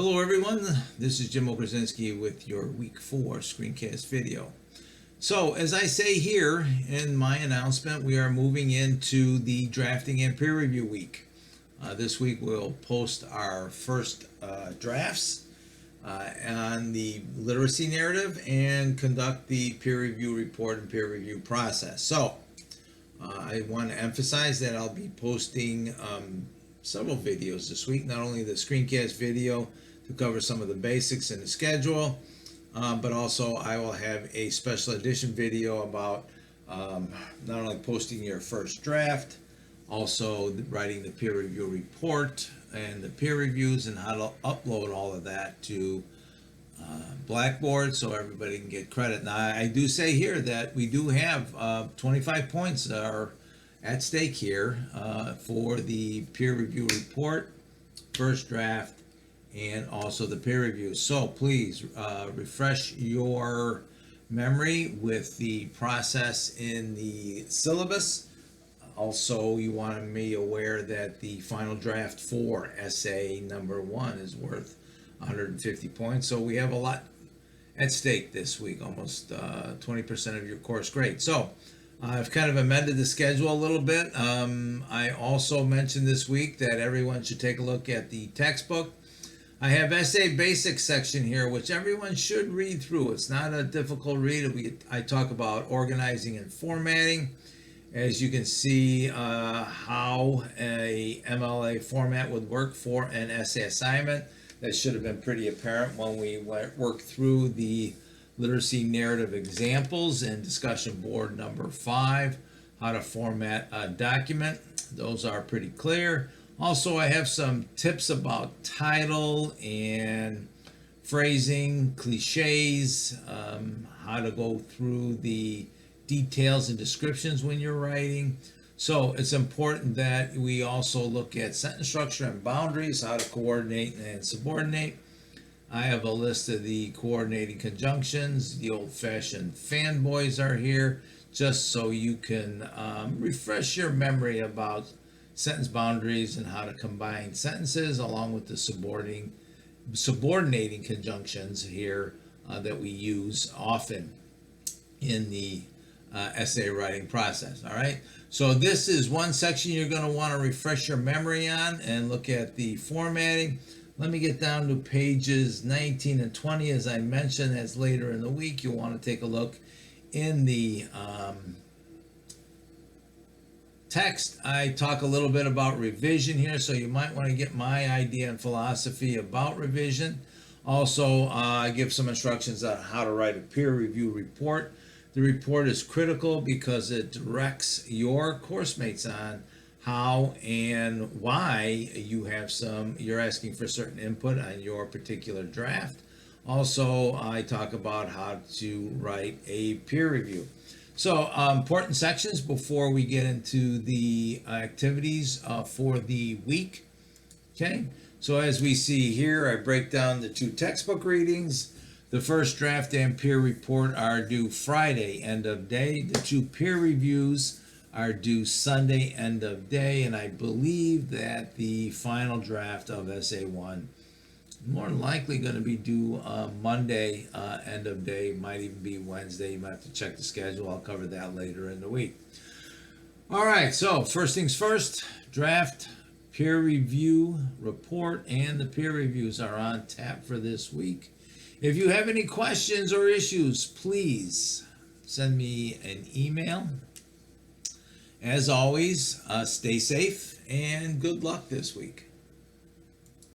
Hello everyone, this is Jim Okerzinski with your week 4 screencast video. So as I say here in my announcement, we are moving into the drafting and peer review week. This week we'll post our first drafts on the literacy narrative and conduct the peer review report and peer review process. So I want to emphasize that I'll be posting several videos this week, not only the screencast video to cover some of the basics in the schedule, but also I will have a special edition video about not only posting your first draft, also writing the peer review report and the peer reviews and how to upload all of that to Blackboard so everybody can get credit. Now I do say here that we do have 25 points that are at stake here for the peer review report, first draft, and also the peer review. So please refresh your memory with the process in the syllabus. Also, you want to be aware that the final draft for essay number 1 is worth 150 points. So we have a lot at stake this week, almost 20% of your course grade. So I've kind of amended the schedule a little bit. I also mentioned this week that everyone should take a look at the textbook. I have essay basics section here, which everyone should read through. It's not a difficult read. I talk about organizing and formatting. As you can see, how a MLA format would work for an essay assignment. That should have been pretty apparent when we worked through the literacy narrative examples in discussion board number 5, how to format a document. Those are pretty clear. Also, I have some tips about title and phrasing, cliches, how to go through the details and descriptions when you're writing. So it's important that we also look at sentence structure and boundaries, how to coordinate and subordinate. I have a list of the coordinating conjunctions. The old-fashioned fanboys are here, just so you can refresh your memory about sentence boundaries and how to combine sentences, along with the subordinating conjunctions here that we use often in the essay writing process. All right, so this is one section you're going to want to refresh your memory on and look at the formatting. Let me get down to pages 19 and 20. As I mentioned, as later in the week, you'll want to take a look in the text. I talk a little bit about revision here, so you might want to get my idea and philosophy about revision. Also, I give some instructions on how to write a peer review report. The report is critical because it directs your course mates on how and why you're asking for certain input on your particular draft. Also, I talk about how to write a peer review. So important sections before we get into the activities for the week. Okay, so as we see here, I break down the 2 textbook readings. The first draft and peer report are due Friday, end of day. The 2 peer reviews are due Sunday, end of day. And I believe that the final draft of essay 1 more than likely going to be due Monday, end of day, might even be Wednesday. You might have to check the schedule. I'll cover that later in the week. All right, so first things first, draft, peer review report, and the peer reviews are on tap for this week. If you have any questions or issues, please send me an email. As always, stay safe and good luck this week.